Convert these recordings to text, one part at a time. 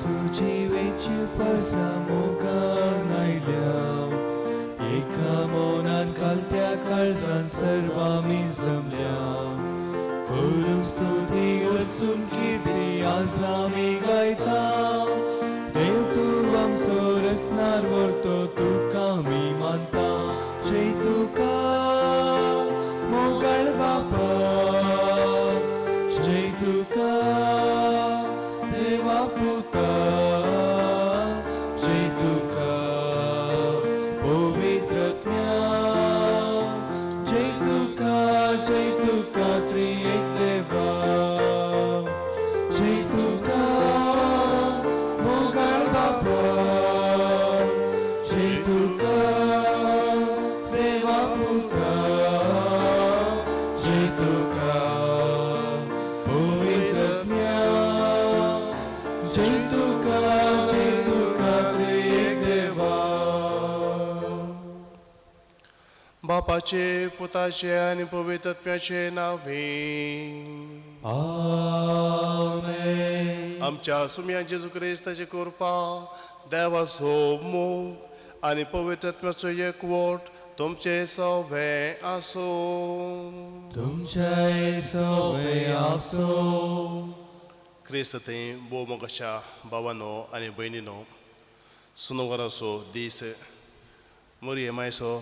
तुझी वेची पसामोगान आयल्या एका मौनान कालत्या काळजान सर्व आमी जमल्या करू स्तुती अर्सून कीर्ती आज आमी गायता देव तूं आमचो रचणार वर्तो तुका आमी मानता जय तुका मोगाळ बापा जय तुका देवा पुता जय तुका पवित्रत्म्या जय तुका त्रिएक देवा जय तुका मोगाळ बापा जय तुका देवा पुता जय तुका पवित्रत्म्या जय तुका त्रिएक देवा बापाचे पुताचे आणि पवित्रत्म्याचे नावे आमेन. आमच्या सुम्या जेजू क्रिस्ताची कृपा देवाचो मोग आणि पवित्रत्म्याचो एकवट तुमचे सवे आसो तुमचे सवे आसो. क्रिस्त ते मोगाच्या भावानो आणि भयणीनो सुनोवाराचो दीस मरियमायचो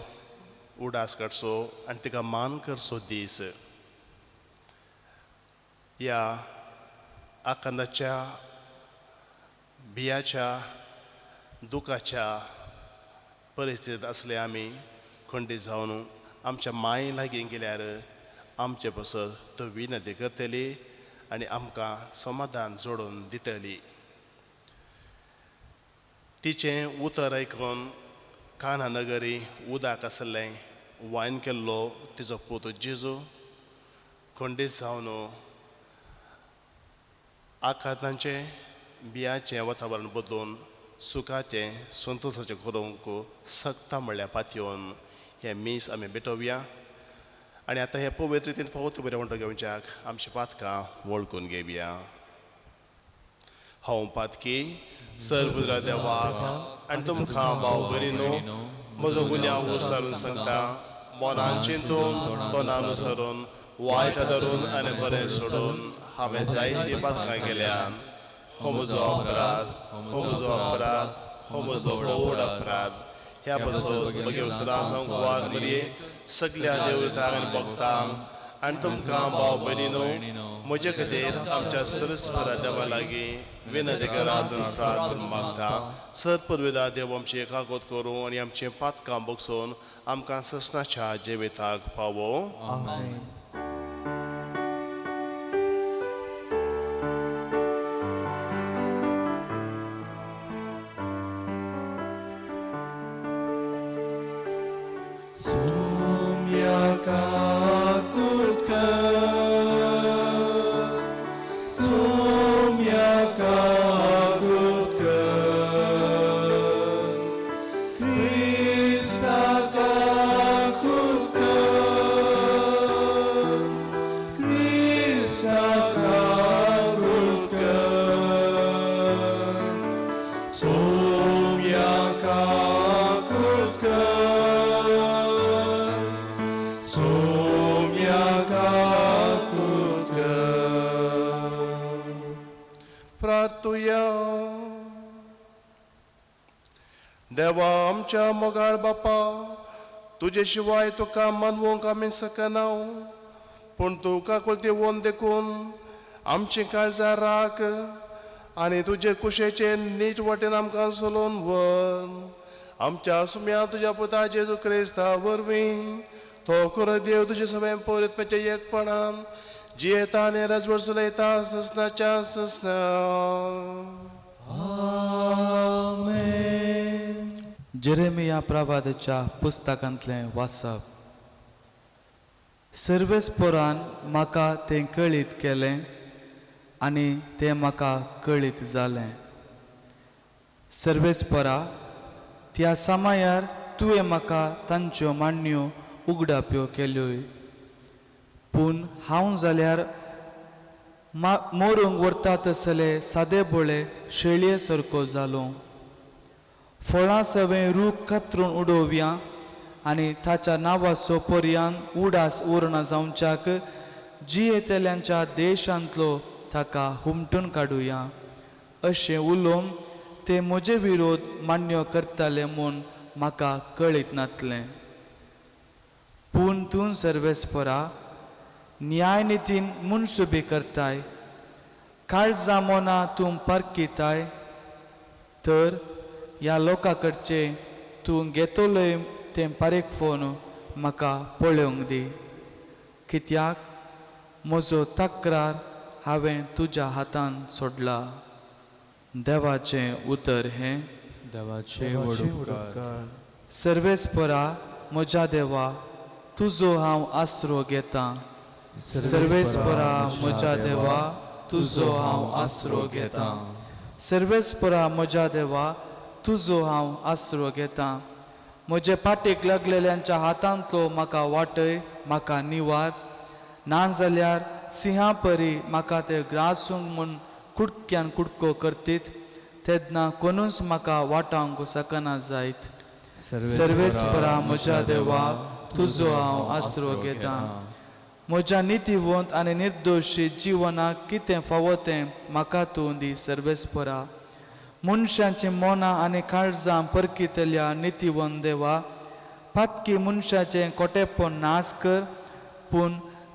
उडास काडचो आनी तिका मान करचो दीस ह्या आकांताच्या भियाच्या दुखाच्या परिस्थितींत असले आमी खंडीत जावन आमच्या माये लागीं गेल्यार आमचे पासत तो विनंती करतली आनी आमकां समाधान जोडून दितली. तिचें उतर आयकून काना नगरी उदाक आसलें वायन केल्लो तिचो पूत जेजू खंडीत जावन आकांताचें बियाचें वातावरण बदलून सुखाचें संतोशाचें करूंक सकता म्हणल्यार पातयेवन हे मीस आमी भेटोवया आनी आतां हे पवित्र रितीन फावत बरें म्हणटा घेवच्याक आमची पातकां वळखून घेवया. हांव पातकी सर्वुद्रा देवाक आनी तुमकां भाव भयणीनो म्हजो गुन्यांव उसारून सांगता मनान चिंतून तोंडान उसरून वायट धरून आनी बरें सोडून हांवें जायती पातकां केल्यान हो म्हजो अपराध हो म्हजो व्हड अपराध. ह्या पासून म्हगे उसरां जावंक वार मरये सगळ्या देवतांक आनी भक्तांक आनी तुमकां भाव भयणीनो म्हजे खातीर आमच्या सरस्वरा देवा लागीं विनंती करात प्रार्थना मागता. सत्पदवेदा देव आमची एकागोत करूं आनी आमचें पातकां बगसून आमकां ससनाच्या जिविताक पावो. आमेन. प्रार्थुया. देवा आमच्या मोगाळ बापा तुजे शिवाय तुका मानवूंक आमी सकना पूण तुका कुलती वोन देखून आमची काळजां राख आनी तुजे कुशेचे नीट वाटेन आमकां चलोवन व्हर. आमच्या सुम्या तुज्या पुता जेजू क्रिस्ता वरवीं तो खरो देव तुजे सगळें पवित्रपणाचे एकपणान जियेता आनी राजवट चलयता ससनाच्या ससना. आमेन. जेरेमिया प्रवादाच्या पुस्तकांतलें वाचप. सर्वेस्पोरान म्हाका तें कळीत केलें आनी तें म्हाका कळीत जालें. सर्वेस्परा त्या समयार तुवें म्हाका तांच्यो मांडण्यो उगडाप्यो केल्योय पूण हांव जाल्यार मोरूंक व्हरता तसले सादे बोळे शेळये सारको जालो फळां सवें रूख कातरून उडोवया आनी ताच्या नांवाचो पर्यान उडास उर्ण जावच्याक जी येतेल्यांच्या देशांतलो ताका हुमटून काडुया अशें उलोवन ते म्हजे विरोध मान्य करताले म्हूण म्हाका कळीत नातलें पूण तूं सर्वेस्परा न्याय नितीन मुनसुबी करताय काळजां मोना तूं परकिताय तर ह्या लोकां कडचे तूं घेतलोय तें पारेख फोन म्हाका पळोवंक दी कित्याक म्हजो तक्रार हांवें तुज्या हातान सोडला देवाचें उतर हें देवाचे वडोवकार सर्वेस्परा म्हज्या देवा तुजो हांव आसरो घेतां सर्वेस्परा म्हज्या देवा तुजो हांव आसरो घेतां सर्वेस्परा म्हज्या देवा तुजो हांव आसरो घेतां म्हजे पाटीक लागलेल्यांच्या हातांतलो म्हाका वाटय म्हाका निवार ना जाल्यार सिंहा परी म्हाका ते ग्रासूंक म्हूण कुडक्यान कुडको करतीत तेन्ना कोणूच म्हाका वाटावंक सकना जायत सर्वेस्परा म्हज्या देवा तुजो हांव आसरो घेतां म्हज्या नितीवंत आनी निर्दोशी जिवनाक कितें फावो तें म्हाका तूं दी सर्वेस्परा मनशांची मोनां आनी काळजां परकितल्या नितीवंत देवा पातकी मनशाचें खोटेपण नाश कर पूण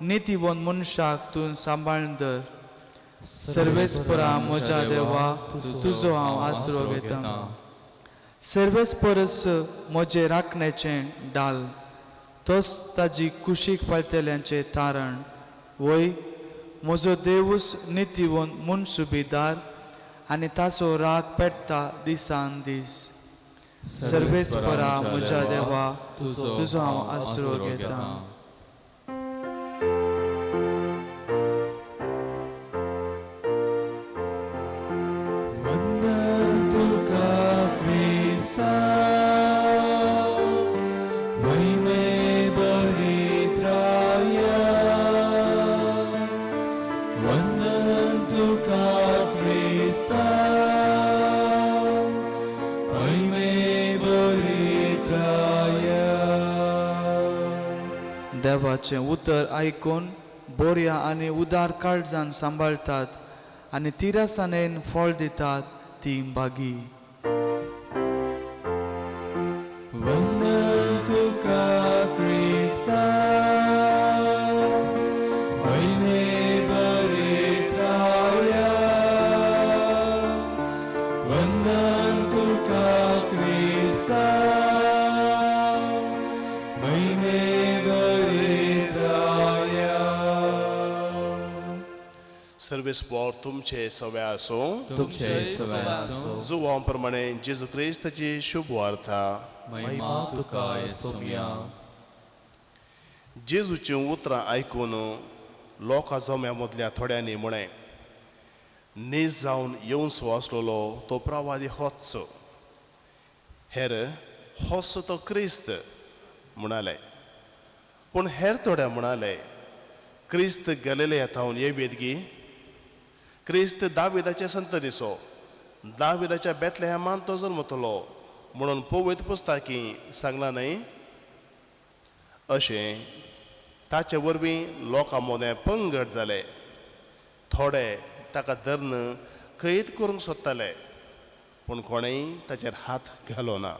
नितीवंत मनशाक तूं सांबाळून दर सर्वेस्परा म्हज्या देवा तुजो हांव आसरो घेतां सर्वेस्परस म्हजे राखणेचें डाल तोच ताजी कुशीक पाळतेल्यांचें तारण वय म्हजो देवूस नितीवंत मुनसुबीदार आनी ताचो राग पेट्टा दिसान दीस सर्वेस्परा म्हज्या देवा तुजो हांव आसरो घेतां वंदन तुका क्रिस्ता महिमे बरीत राया वंदन तुका क्रिस्ता महिमे बरीत राया देवाचें उतर आयकून बोऱ्या आनी उदार काळजान सांबाळटात आनी तिरासानेन फळ दितात ती बागी वंदन तुका क्रिस्ता महिमे बरीत राया वंदन तुका क्रिस्ता महिमे बरीत राया सर्वेस्पोर तुमचे सवे आसूं तुमचे सवे आसूं जुवां प्रमाणे जेजू क्रिस्ताची शुभ वार्ता महिमा तुका येसोम्या जेजूचीं उतरां आयकून लोकां जम्या मदल्या थोड्यांनी म्हळें नीज जावन येवचो आसलेलो तो प्रवादी होच हेर होच तो क्रिस्त म्हणाले पूण हेर थोडे म्हणाले क्रिस्त गलिलयांतावन येवेदगी क्रिस्त दाविदाचे संततीचो दाविदाच्या बेतलेहेमांत तो जल्मतलो म्हणून पवित्र पुस्तकी सांगला न्हय अशें ताचे वरवीं लोकां मोदें पंगड जाले थोडे ताका धरून कैद करूंक सोदताले पूण कोणेय ताचेर हात घालो ना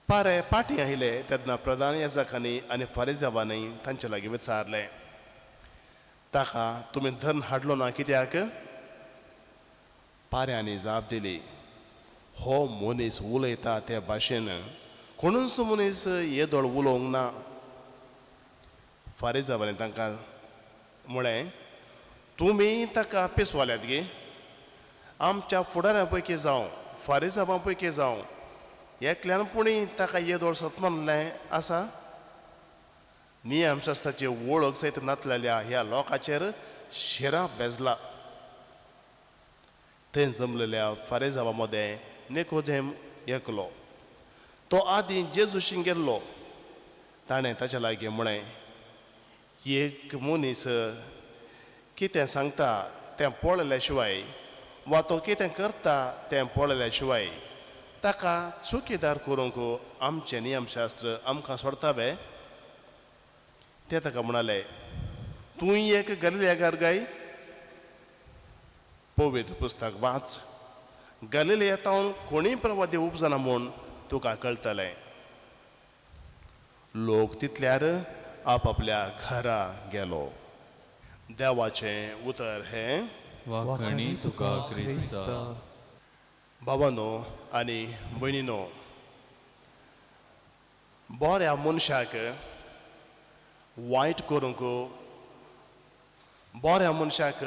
पारे पाटी आयले तेन्ना प्रधान याजकांनी आनी फारिझेवांनी तांचे लागीं विचारलें ताका तुमी धरून हाडलो ना कित्याक पाऱ्यांनी जाप दिली हो मनीस उलयता ते भाशेन कोणूच मनीस येदोळ उलोवंक ना फारिझेवांनी तांकां म्हळें तुमी ताका पिसवाल्यात गे आमच्या फुडाऱ्यां पैकी जावं फारिझेवां पैकी जावं एकल्यान पुणी ताका येदोळ सत म्हणलें आसा नियमशास्त्राची वळख सयत नातलेल्या ह्या लोकांचेर शिरां बेजला थंय जमलेल्या फारिझेवां मदें निकोदेम एकलो तो आदीं जेजूशी गेल्लो ताणें ताचे लागीं म्हळें एक मनीस कितें सांगता तें पळयल्या शिवाय वा तो कितें करता तें पळयल्या शिवाय ताका चुकीदार करूंक आमचें नियमशास्त्र आमकां सोडता बे. ते ताका म्हणाले, तूंय एक गलिलेकार गाय. पवित्र पुस्तक वाच. गलिलेयांतावन कोणीय प्रवादी उपजना म्हूण तुका कळटलें. लोक तितल्यार आपापल्या घरा गेलो. देवाचें उतर हें. वाखणी तुका क्रिस्ता. भावांनो आनी भयणीनो, बऱ्या मनशाक वायट करूंक, बऱ्या मनशाक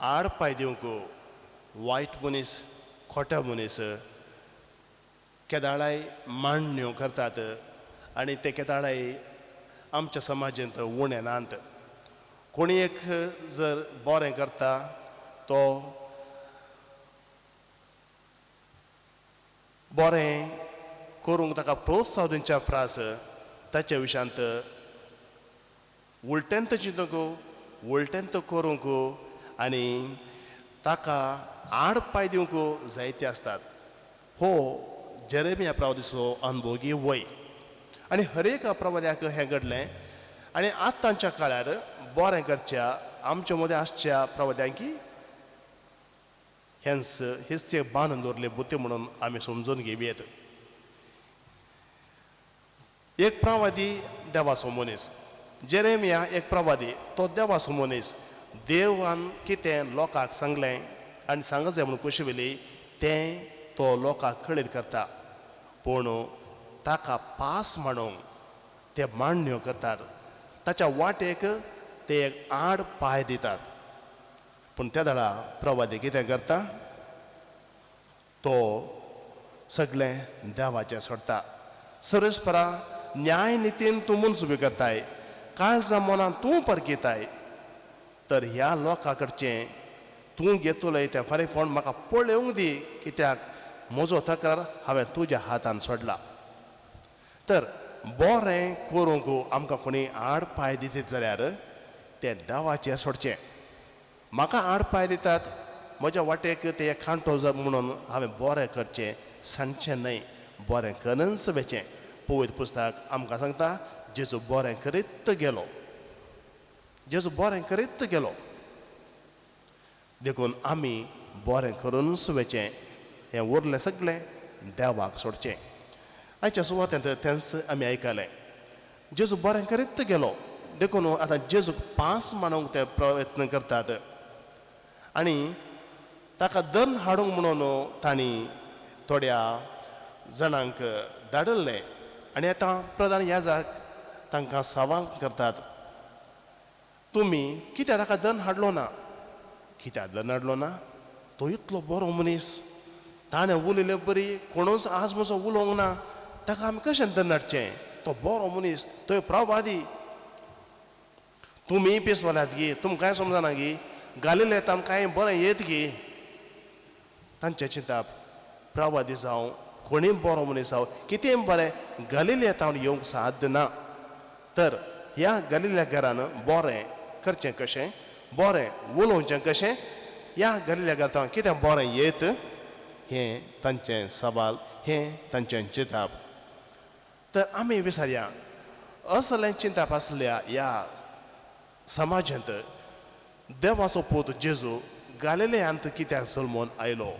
आड पांय दिवंक वायट मनीस, खोटे मनीस केदाळाय मांडण्यो करतात आनी ते केदाळाय आमच्या समाजांत उणें नात. कोणी एक जर बरें करता तो बरें करूंक ताका प्रोत्साहन दिवच्या प्रास ताच्या विशयांत उलटेंत चिंतूंक, उलटेंत करूंक आनी ताका आड पांय दिवंक जायते आसतात. हो जेरेमिया प्रवादीचो अनुभोगी वय. आनी हर एक प्रवाद्याक हें घडलें. आनी आतांच्या काळार बरें करच्या आमच्या मदें आसच्या प्रवाद्यांकी हेच बांदून दवरले बुद्धी म्हणून आमी समजून घेवयेत. एक प्रवादी देवाचो मनीस. जेरेमिया एक प्रवादी, तो देवाचो मनीस. देवान कितें लोकांक सांगलें आनी सांगत जाय म्हणून कशी वेली तें तो लोकांक कळीत करता. पूण ताका पास मांडूंक ते मांडण्यो करतात. ताच्या वाटेक ते एक आड पांय दितात. पूण त्या दाडा प्रवादी कितें करता? तो सगळें देवाचें सोडता. सरस्परा न्याय नितीन तूं मुनसुबी करताय, काळजां मनान तूं परकिताय, तर ह्या लोकां कडचें तूं घेतलोय तें फारीकपण म्हाका पळोवंक दी, कित्याक म्हजो तक्रार हांवें तुज्या हातान सोडला. तर बरें करूंक आमकां कोणी आड पांय दितात जाल्यार तें देवाचें सोडचें. म्हाका आड पांय दितात, म्हज्या वाटेक ते एक खांटो म्हणून हांवें बरें करचें सांडचें न्हय, बरें करूनच वेचें. पवित्र पुस्तक आमकां सांगता जेजू बरें करीत गेलो. जेजू बरें करीत गेलो देखून आमी बरें करूनच वेचें. हें उरलें सगळें देवाक सोडचें. आयच्या सुवातेंत तेंच आमी आयकलें. जेजू बरें करीत गेलो देखून आतां जेजूक पास मांडूंक ते प्रयत्न करतात. आनी ताका दन हाडूंक म्हणून तांणी थोड्या जाणांक धाडल्लें. आनी आतां प्रधान याजक तांकां सवाल करतात, तुमी कित्याक ताका दन हाडलो ना? कित्याक दन हाडलो ना? तो इतलो बरो मनीस, ताणें उलयलें बरी, कोणूच आज म्हजो उलोवंक ना, ताका आमी कशें दन हाडचें? तो बरो मनीस, तो प्रवादी. तुमी पिसवाल्यात गी, तुमकां कांय समजना गी, गलिलेयांत कांय बरें येत गी. तांचें चिंतप प्रवादी जावं कोणीय बरो मनीस जावं कितेंय बरें गलिलेयांत येवंक साध्य ना. तर ह्या गलिलेकारान बरें करचें कशें, बरें उलोवचें कशें, ह्या गलिलेकारांत कितें बरें येत, हें तांचें सवाल, हें तांचें चिंतप. तर आमी विचारया, असलें चिंतप आसल्या ह्या समाजांत देवाचो पूत जेजू गलिलेयांत कित्याक जल्मून आयलो?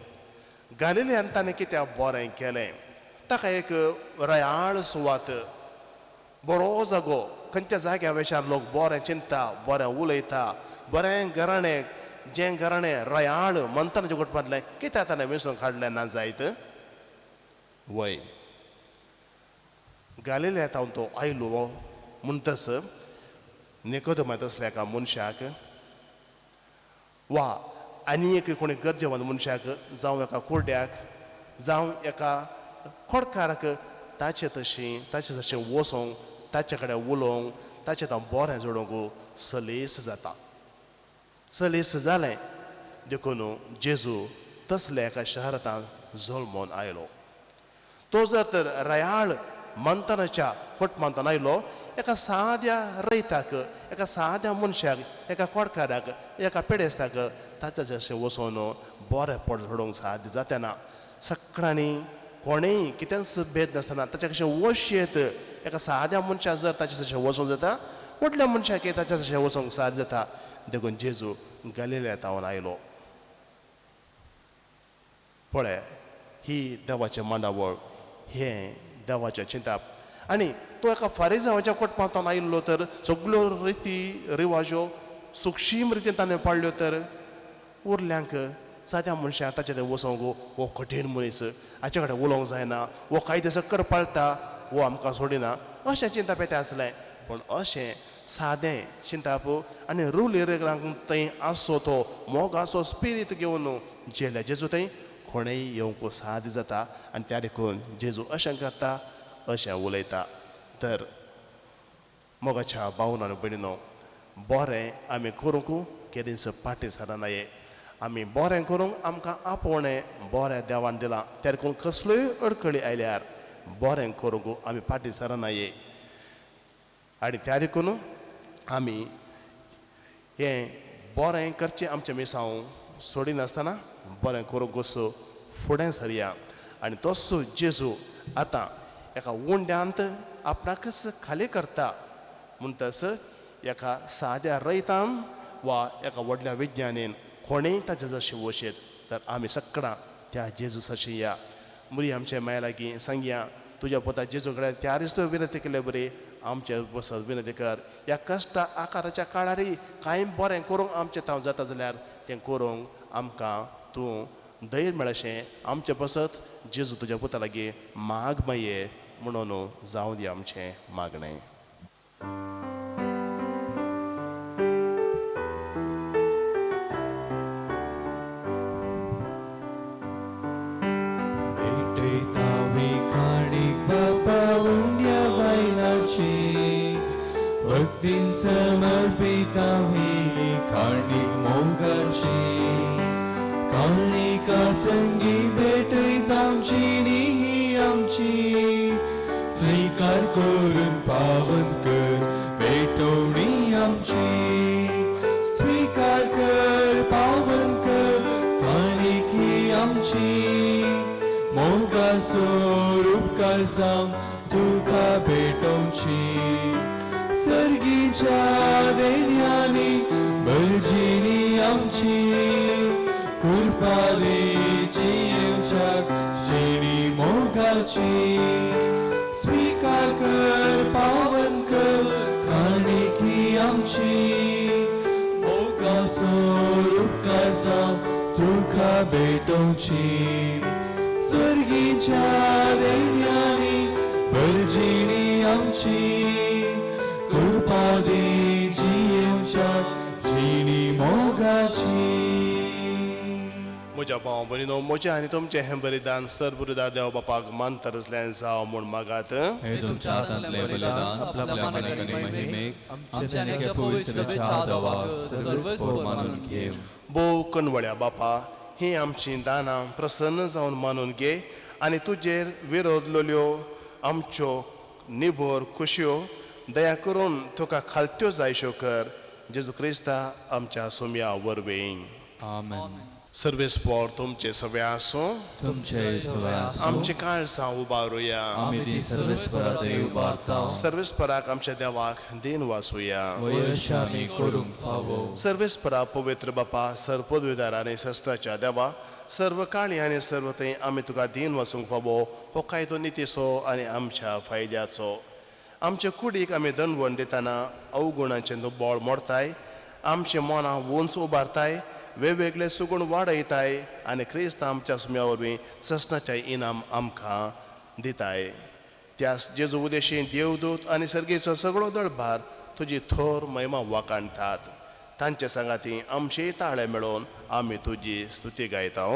गलिलेयांत ताणें कित्याक बरें केलें? ताका एक रयाळ सुवात, बरो जागो, खंयच्या जाग्या वयच्यान लोक बरें चिंतता, बरें उलयता, बरें घराणें, जें घराणें रयाळ मंथनाच्या कुटुंबांतलें, कित्याक ताणें वेंचून काडलें ना जायत? वय गलिलेयांत तो आयलो म्हणटच निकोदेमांत असल्या एका मनशाक वा आनी एक कोणी गरजेवंत मनशाक जावं एका कुर्ड्याक जावं एका खोडकाराक ताचे तशें वचोंक, ताचे कडेन उलोवंक, ताचें तो बरें जोडूंक सलीस जाता. सलीस जालें देखून जेजू तसल्या एका शहरांत जल्मून आयलो. तो जर तर रयाळ मंथनाच्या खोटमांतन आयलो एका साद्या रयताक एका साद्या मनशाक एका कोडकाराक एका पेडेस्ताक ताच्या जशें वचोन बरें पड झोडोवंक साध्य जातना सगळ्यांनी कोणेय कितेंच भेद नासतना ताच्या कशें वशेत एका साद्या मनशाक जर ताचे जशें वचोंक जाता व्हडल्या मनशाक ताच्या जशें वचोंक साध्य जाता देखून जेजू गलिल्या तावन आयलो पळय ही देवाचें मांडावळ हें देवाचें चिंताप आनी तो एका फारिजांवाच्या कोटमांतान आयिल्लो तर सगळ्यो रिती रिवाज्यो सुक्षीम रितीन ताणें पाळ्ळ्यो तर उरल्यांक साद्या मनशाक ताचे थंय वचोंक हो कठीण मनीस हाचे कडेन उलोवंक जायना हो कायदे सकट पाळटा हो आमकां सोडिना अशें चिंताप येता आसलें पूण अशें सादें चिंताप आनी रूल रेगलांक थंय आसो तो मोग आसो स्पिरीट घेवन जेल्या जेजू थंय कोणेय येवंक साद जाता आनी त्या देखून जेजू अशें करता अशें उलयता तर मोगाच्या भावन आनी भयणीनो बरें आमी करूंक केदींच पाटी सरनाये आमी बरें करूंक आमकां आपोवणें बरें देवान दिलां त्या देखून कसल्योय अडखळी आयल्यार बरें करूंक आमी पाटी सरनाये आनी त्या देखून आमी हें बरें करचें आमच्या मिसांव सोडिनासतना बरें करूंक वचो फुडें सरया आनी तसो जेजू आतां एका उंड्यांत आपणाकच खाली करता म्हणटच एका साद्या रयतान वा एका व्हडल्या विज्ञानीन कोणेय ताचे जशें वशेत तर आमी सगळां त्या जेजू तशें या मुरी आमचे माय लागीं सांगया तुज्या पोता जेजू कडेन त्यारीच तुवें विनंती केले बरी आमचे बसत विनंती कर ह्या कश्ट आकाराच्या काळारय कांय बरें करूंक आमचें तांव जाता जाल्यार तें करूंक आमकां तूं धैर्य मेळशें आमचें बसत जेजू तुज्या पुता लागीं माग माये म्हणून जावं दी आमचें मागणें भक्तीन समर्पिता ही काणीक मोगाची काणिका संगी भेटयता आमची ही आमची स्वीकार करून पावन कर भेटवणी आमची स्वीकार कर पावन कर काणीक ही आमची मोगासोर उपकार सांग तुका भेटोवची सर्गीच्या देण्यानी बळजिनी आमची कुर्बादेची येवच्याक शेणी मोगाची स्वीकार कर पावन कर काणीक ही आमची मोगासोर उपकार जावं तुका भेटोवची सर्गीच्या देण्यानी बळजिनी आमची कुर्बादेची येवच्याक शेणी मोगाची म्हज्या भाव भयणीनो म्हजें आनी तुमचें हें बलिदान सर बुरुदार देव बापाक मान तरसलें जावं म्हूण मागात हे तुमच्या हातांतलें बलिदान आपल्या मनाक आनी महिमेक आमच्या नेक्या पवित्रच्या आदावाक सर्वस्व मानून घे भोव कणवळ्या बापा ही आमचीं दानां प्रसन्न जावन मानून घे आनी तुजेर विरोधलोल्यो आमच्यो निभोर खुशयो दया करून तुका खालत्यो जायश्यो कर जेजू क्रिस्ता आमच्या सोम्या वरवीं आमेन सर्वेस्पोर तुमचे सगळे आसूं तुमचे सगळे आमचे काळजां उबारुया आमी ती सर्वेस्परात उबारता सर्वेस्पराक आमच्या देवाक दिन वाचुया वयश आमी करूंक फावो सर्वेस्परा पवित्र बापा सरपदवीदार आनी सस्त्राच्या देवा सर्व काळी आनी सर्व थंय आमी तुका दिन वाचूंक फावो हो कायदो नितीचो आनी आमच्या फायद्याचो आमचे कुडीक आमी दंडवण दितना अवगुणाचें बोळ मोडताय आमचे मनां वंच उबारताय वेगवेगळे सुगूण वाडयताय आनी क्रिस्त आमच्या सुम्या वरवीं सस्नाचें इनाम आमकां दिताय त्या जेजू उदेशीं देवदूत आनी सर्गेचो सगळो दळभार तुजी थोर महिमा वाकाणटात तांचे सांगाती आमचे ताळे मेळोवन आमी तुजी स्तुती गायता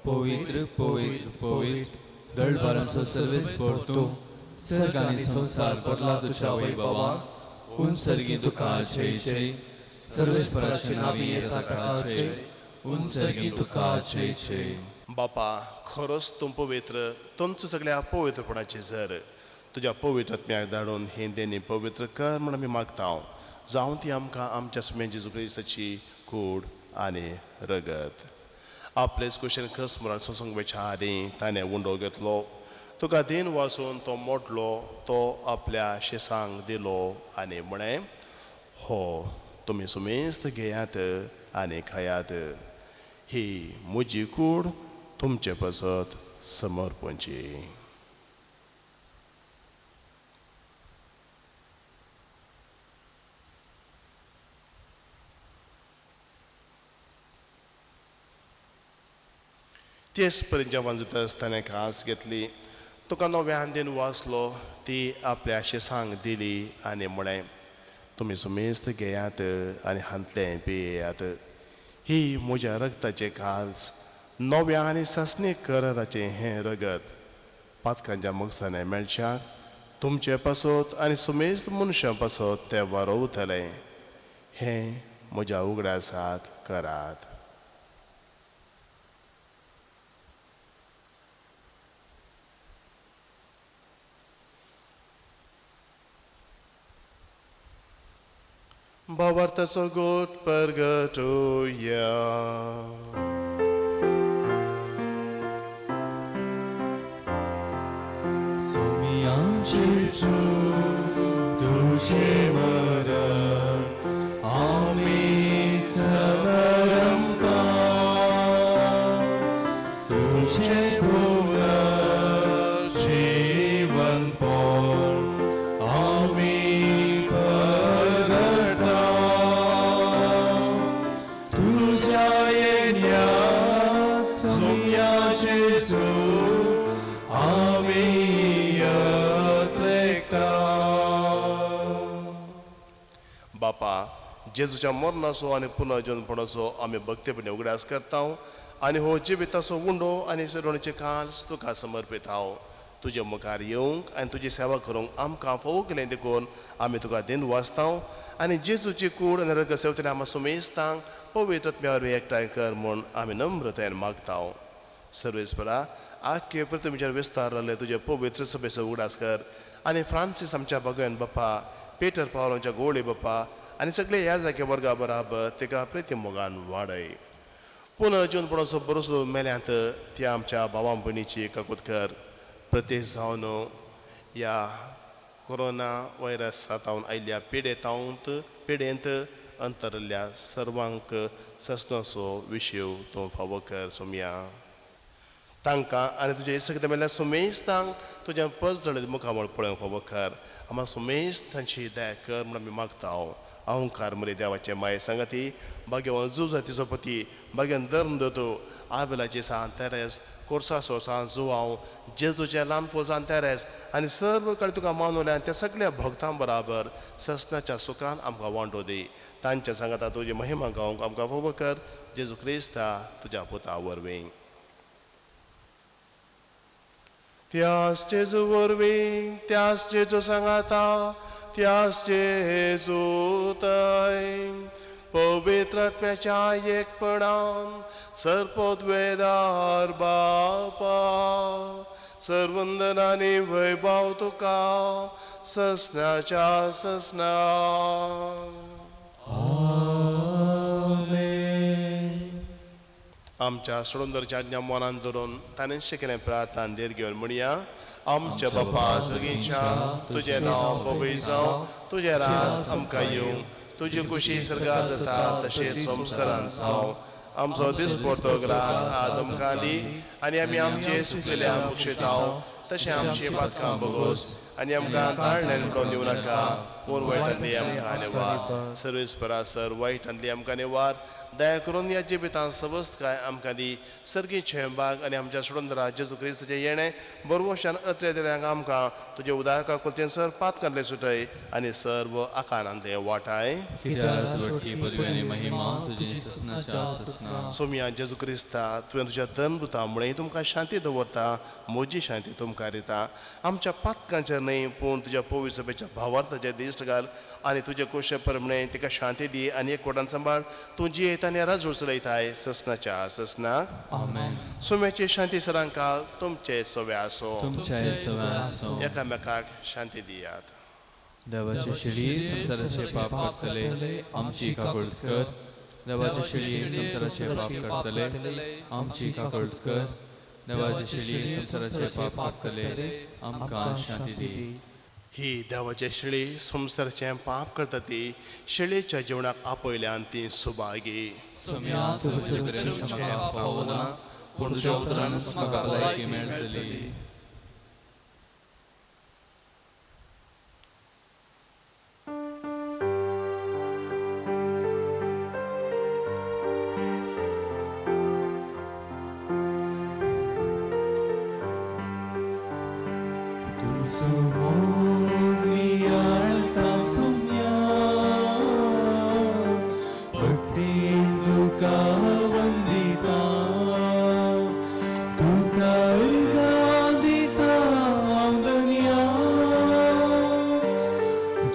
पवित्र पवित्र पवित्र दळभारांचो सर्वेस्पर तूं सर्ग आनी संसार बदला तुज्या वैभवाक उंचरगी तुका जय जय सर्वेस्पराचे नावी येता काळाचे उंचरगी तुका जय जय बापा खरोच तूं पवित्र तुमचो सगळ्या पवित्रपणाची झर तुज्या पवित्र आत्म्याक धाडून हे देणी पवित्र कर म्हण आमी मागता जावं ती आमकां आमच्या सुमेन जेजू क्रिस्ताची कूड आनी रगत. आपलेच कुशेन खसमरान सत्संग विचारी ताणें उंडो घेतलो. तुका दिन वाचून तो मोडलो, तो आपल्या शिसांक दिलो आनी म्हणे, हो तुमी सुमेस्त घेयात आनी खायात. ही म्हजी कूड तुमचे पसत समर्पणची. तेच पर्यंत जेवण जाता आसतना खास घेतली. तुका नव्यान दिन वाचलो, ती आपल्या शिसांक दिली आनी म्हळें, तुमी सुमेस्त घेयात आनी हांतलें पियेयात. ही म्हज्या रगताचे खास, नव्या आनी ससणी कराराचें हें रगत पातकांच्या मोगसाने मेळच्याक तुमचे पासत आनी सुमेस्त मनशां पासत तें वारोवतलें. हें म्हज्या उगडासाक करात. Bavartaso gut purgatoria. Jesu, तुझे मरण आम्ही समरंपा, तुझे पुनर्जीवन पण आम्ही परता. तुझ्या येण्याक सोम्या जेजू आम्ही बापा, जेजूच्या मरणाचो आनी पुनर्जन्मपणाचो आमी भक्तीपणे उगडास करता आनी हो जिविताचो उंडो आनी सडणीचे कास तुका समर्पीत हांव. तुजे मुखार येवंक आनी तुजी सेवा करूंक आमकां फोव केलें देखून आमी तुका दिन वाचता आनी जेजूची कूड आनी रगत सेवतले आमकां सुमेस्तांक पवित्र आत्म्यावर एकठांय कर म्हूण आमी नम्रतायेन मागता. सर्वेस्परा, आख्खे पृथ्वीचेर विस्तार जाल्ले तुजे पवित्र सभेचो उगडास कर आनी फ्रांसीस आमच्या भगवान बाप्पा, पेटर पावलांच्या गोळे बाप्पा आनी सगळे ह्या जाग्या वर्गा बराबर तिका प्रिती मोगान वाडय. पुनर्जीवनपणाचो भरोसो मेल्यांत त्या आमच्या भावां भयणीची काकूत कर. प्रत्येक जावन ह्या कोरोना व्हायरस जावन आयिल्ल्या पिडेंत अंतरल्या सर्वांक ससनाचो विशय तूं फावो कर सोम्या. तांकां आनी तुजे सगळे मेल्या सुमेस्तांक तुज्या पस जड मुखामळ पळोवंक फावो कर. आम्हा सुमेस्तांची दया कर म्हूण आमी मागता. अहंकार मरे देवाचे माये सांगाती भाग्यवान जुजा तिचो पती भाग्यान धर्म दोतो आवेलाची सान तेरेस कोर्सासो सान जुवांव जेजूचे ल्हानफो सान तेरेस आनी सर्व कडेन तुका मानवल्यान त्या सगळ्या भक्तां बराबर ससनाच्या सुखान आमकां वांटो दी. तांच्या सांगाता तुजी महिमा गावंक आमकां फोव कर. जेजू क्रिस्ता तुज्या पुता वरवीं. त्याच जेजू वरवीं, त्याच जेजू सांगाता, त्याच जेजू थंय पवित्र आत्म्याच्या एकपणान सर्पोद्वेदार बापा सर्वंदनानी वैभव तुका ससनाच्या ससना. आमच्या सोडूंदरच्या आज्ञा मनान धरून ताणें शिकलें प्रार्थना देर घेवन म्हणया. आमच्या बापा जगीच्या तुजें नांव पवित्र जावं, तुजें राज आमकां येवं, तुजी खुशी सर्गार जाता तशेंच संवसारान जावं. आमचो दिसपडटो ग्रास आज आमकां दी आनी आमी आमचे चुकलेल्या मुक्षिता तशें आमची पातकां बोगोस आनी आमकां ताळणेन पडोवन दिवं नाका, पूण वायटांतली आमकां नेवार. सर्वेस्परा सर वायटांतली आमकां नेवार. दया करून ह्या जिवितांत सबस्त काय आमकां दी. सर्गीचे भाग आनी आमच्या सोडूंदरा जेजू क्रिस्ताचें येणें बरोवशान अत्रेक आमकां तुजे उदाका कुलतेन सर पातकांतले सुटय आनी सर्व आकारांतले वाटाय. सोम्या जेजू क्रिस्ता तुवें तुज्या धर्मदुता मुळे तुमकां शांती दवरता. म्हजी शांती तुमकां दिता. आमच्या पातकांचेर न्हय पूण तुज्या पवित्र सभेच्या भावार्थाचे दिश्ट घाल आनी तुजे कुशे परमणे तिका शांती दी आनी एक कोटान सांबाळ तूं जी येता आनी राज उचलयताय ससनाच्या ससना आमेन. सुम्याची शांती सरांकाल तुमचे सवे आसो तुमच्या सवय आसूं. एकामेकाक शांती दियात. देवाचे शिडी संसाराचे पाप करतले आमची काकूळ कर. देवाचे शिडी संसाराचे पाप करतले आमची काकूळ कर. देवाचे शिडी संसाराचे पाप करतले आमकां शांती दी. ही देवाचे शिळी संसाराचें पाप करता ती शिळेच्या जिवनाक आपयल्यान ती सुभागी. सोम्या तुझे प्रेम म्हाका पावना पूण तुज्या उतरान म्हाका लायकी मेळटली.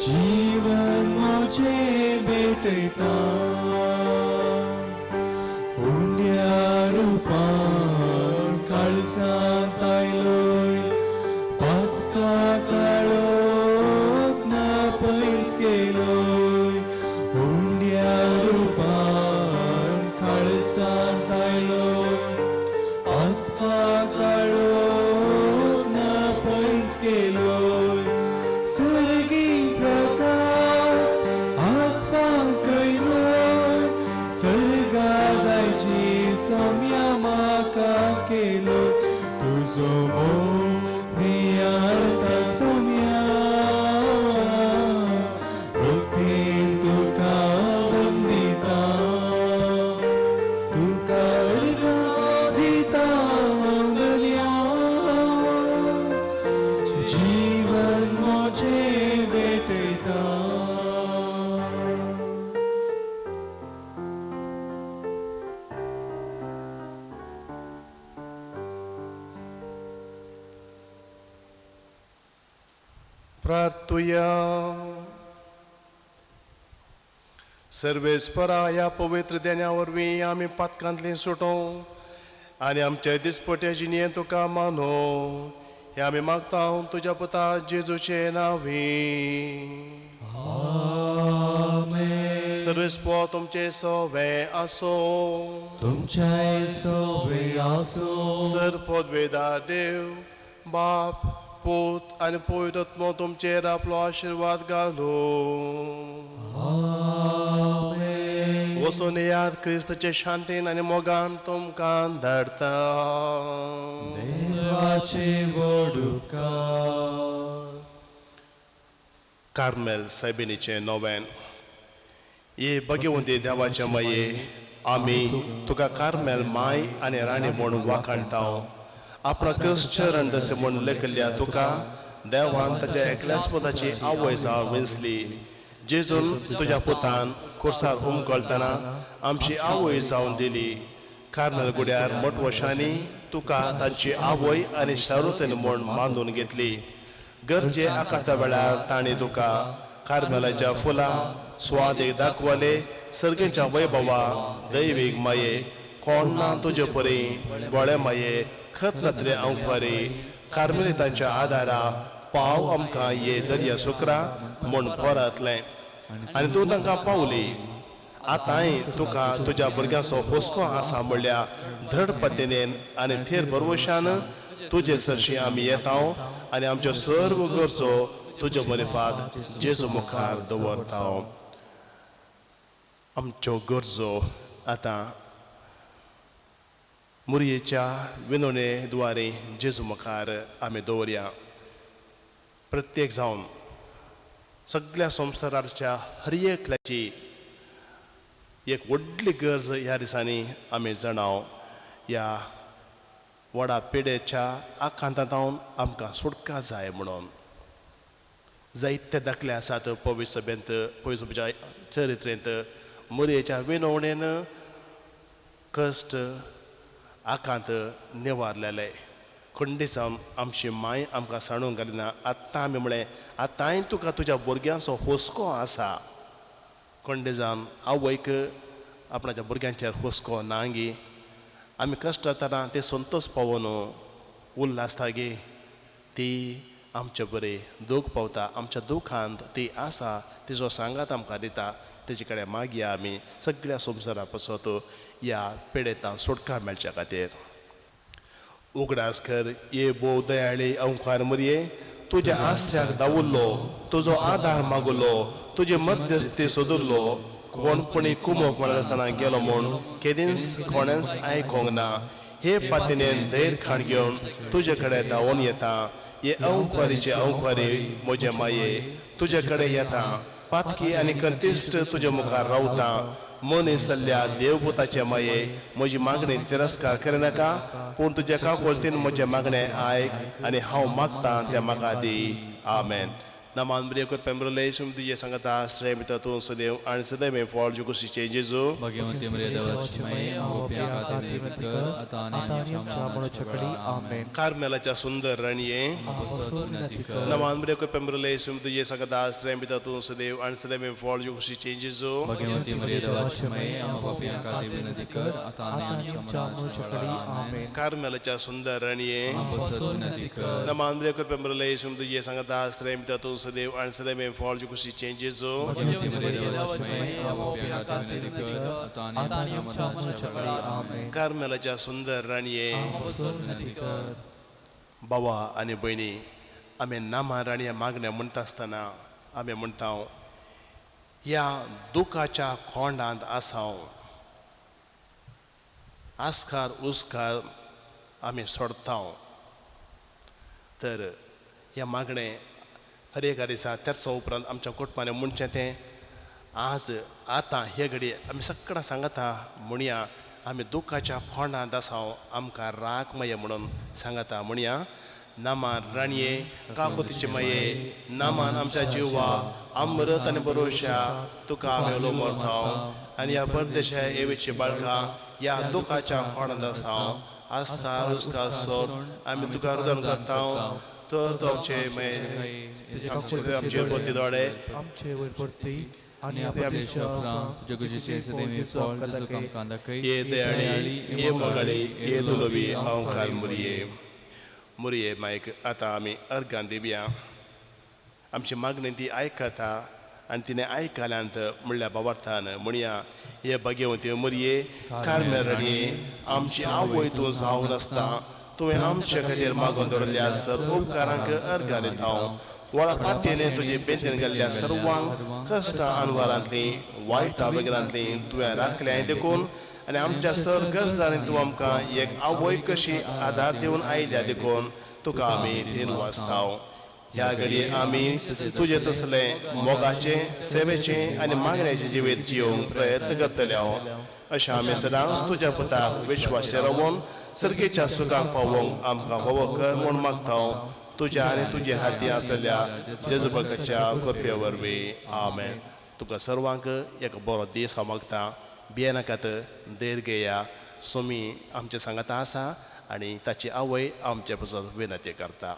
जीवन मुझे भेटता उंड्या रूपान काळजांत आयलोय पातका काळोख ना पयस गेलोय उंड्या रूपान काळजांत आयलोय पातका काळोख ना पयस गेलोय सर्गी प्रकाश आसमान कैलोय सर्गादायची सौम्या म्हाका केलो तुजो मोग नियाळटा सौम्या भक्तीन तुका वंदिता तुका अर्घ दिता वंदल्या जीवन मुझे भेटता. प्रार्थुया. सर्वेस्परा ह्या पवित्र देण्या वरवीं आमी पातकांतलीं सुटों आनी आमच्या दिसपट्याची निये तुका मानो हे आमी मागता तुज्या पुता जेजूचे नांवी. सर्वेस्पो तुमचे सवे आसो. तुमच्या सवे आसो. सर्वोद्वेदार देव बाप पूत आनी पवित्रात्मो तुमचेर आपलो आशिर्वाद घालो. वचून याद क्रिस्ताचे शांतीन आनी मोगान तुमकां धाडटा. देवाचे व्हड उपकार. कार्मेल सायबिणीचे नोवेन. ये भगिवंती देवाचे माये आमी तुका कार्मेल माय आनी राणी म्हूण वाखाणटाव. आपणा क्रिश्चन दसे म्हूण लेखिल्ल्या तुका देवान ताच्या एकल्याच पुताची आवय जावन विंचली. जेजून तुज्या पुतान खुर्सार उमकळतना आमची आवय जावन दिली. कार्मेल गुड्यार मोठवशांनी तुका तांची आवय आनी शारुतेन म्हूण मानून घेतली. गरजे आकांता वेळार तांणी तुका कार्मेलाच्या फुलां स्वादेक दाखवले. सर्गेच्या वैभवा दैवीक माये कोण ना तुजे परी बळे माये खत नतले अंकवारी कार्मेलितांच्या आदारा पाव आमकां ये दर्या सुकरा म्हूण परतलें आनी तूं तांकां पावली. आतांय तुका तुज्या भुरग्यांचो हुस्को आसा म्हणल्या धड पत्तेनेन आनी थेर भरवशान तुजे सरशी आमी येताव आनी आमच्यो सर्व गरजो तुजे मरेफात जेजू मुखार दवरताव. आमच्यो गरजो आतां मुरयेच्या विनोणे द्वारे जेजू मुखार आमी दवरया. प्रत्येक जावन सगळ्या संवसाराच्या हर एकल्याची एक व्हडली गरज ह्या दिसांनी आमी जाणाव. ह्या व्हडा पिडेच्या आकांतांतावन आमकां सुटका जाय म्हणून जायते दाखले आसात पवित्र सभेंत पवित्र सभेच्या चरित्रेंत. मुरयेच्या विनवणेन कश्ट आकांत निवारलेले खंडी जावन आमची माय आमकां सांडूंक घालिना. आत्तां आमी म्हळें आतांय तुका तुज्या भुरग्यांचो हुस्को आसा. खंडी जावन आवयक आपणाच्या भुरग्यांचेर हुस्को नांगी. आमी कश्ट जाताना ते संतोश पावोन उल्हासता गे ती आमचे बरे दूख पावता. आमच्या दुखांत ती आसा तिजो सांगात आमकां दिता. तेजे कडेन मागया आमी सगळ्या संवसारा पसत ह्या पिडेतां सुटका मेळच्या खातीर. उगडास कर ये बो दयाळे अंकार मरये, तुज्या आस्त्याक दावुरलो, तुजो आदार मागुलो, तुजे मध्यस्थी सोदुरलो. कोणपणी कुमोक म्हणनासतना गेलो म्हूण केदींच कोणेंच आयकोंक ना. हे पातिनेन धैर खाण घेवन तुजे कडेन धांवून येता. ये अंकवारीचे अंकवारी म्हजे माये, तुजे कडेन येता. पातकी आनी कंतिश्ट तुजे मुखार रावता. मन इसल्ल्या देवपुताचे माये, म्हजी मागणी तिरस्कार करिनाका, पूण तुज्या काकोलतीन म्हजे मागणें आयक आनी हांव मागतां तें म्हाका दी. आमेन. नामान बरे कर पेंब्रले तुझे सांगता आश्रय मिता तू सदैव आणि सदैव फॉल जो कुछ चेंजेस हो भगवंती मर्यादा मय अवप्या काते कर आता आणि आमच्या छकडी आमेन. कार्मेलाच्या सुंदर राणीये नामान बरे कर पेंब्रले तुझे सांगता आश्रय मिता तू सदैव आणि सदैव फॉल जो कुछ चेंजेस हो भगवंती मर्यादा मय अवप्या काते कर आता आणि आमच्या छकडी आमेन. कार्मेलाच्या सुंदर राणीये नामान बरे कर पेंब्रले तुझे सांगता आश्रय मिता तू सदैव आणि सदैव फॉल जो कुछ चेंजेस हो भगवंती मर्यादा मय अवप्या काते कर आता आणि आमच्या छकडी आमेन. कार्मेलाच्या सुंदर राणीये भावा आनी भयणी, आमी नामा राणया मागण्या म्हणटा आसतना आमी म्हणटा ह्या दुखाच्या खोंडांत आसांव. आस्कार उस्कार आमी सोडता. तर ह्या मागणे हर एक दिसा तेर्सा उपरांत आमच्या कुटुंबाने म्हणचें तें आज आतां हे घडी आमी सगळ्यां सांगता म्हणया आमी दुखाच्या खोंडांत आसांव. आमकां राख मये म्हणून सांगता म्हणया नामान राणये काकोतीचे मये नामान आमच्या जिवा अमृत आनी भरोशा तुका आमी उलो मोरतांव. आनी ह्या परदेशा येवेची बाळकां ह्या दुखाच्या खोंडांत आसांव. आस्कार उस्कार सोड आमी तुका रुजन करता. तर तो आमचे पोती दोडे आमचे वयर पडटी आणि जगजीचे सदैव फॉल जो काम कांदा कै ये दयाळी ये मोगाळी ये दुलोबी अंकार मुरये मुरये मायक. आतां आमी अर्गां दिवया. आमची मागणी ती आयकता आनी तिणें आयकल्यांत म्हणल्या बाबार्थान म्हणया हे भगवंती मुरये कार्मेल राणये आमची आवय तूं जावन आसता. तुवें आमचे खातीर मागून दवरल्या सर्व उपकारांक अर्गां दिता. वळा पातयेने तुजे बेंतेन गेल्ल्या सर्वांक कश्टां अनवरांतली वायटा वेगरांतली तुवें राखल्याय देखून आनी आमच्या सर गरजांनी तूं आमकां एक आवय कशी आदार दिवन आयल्या देखून तुका आमी दिनवासताव. ह्या घडये आमी तुजे तसले मोगाचे सेवेचे आनी मागण्याचे जिवीत जियोवंक प्रयत्न करतले. अशें आमी सदांच तुज्या पुताक विश्वासी रावून सर्गेच्या सुखाक पावोवंक आमकां फावो कर म्हूण मागता. तुज्या आनी तुजे हाती आसलेल्या जेजुबाच्या कृपे वरवीं आमेन. तुका सर्वांक एक बरो दीस हांव मागता. भियेनाकात देर घेया. सुमी आमचे सांगाता आसा आनी ताची आवय आमचे पासून विनंती करता.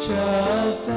Just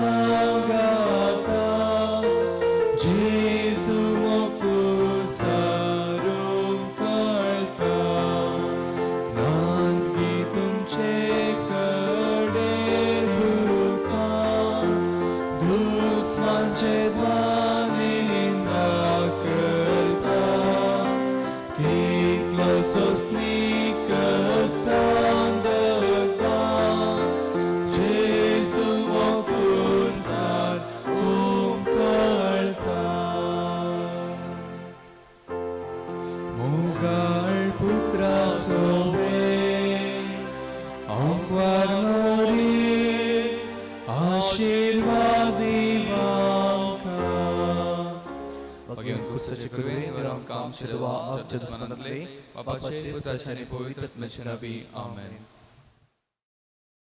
पोस्ताचे कृपे वरम काम चिदवा अब जसमनतले बापाचे पुत्राचे आणि पवित्र आत्म्याचे नावे आमेन.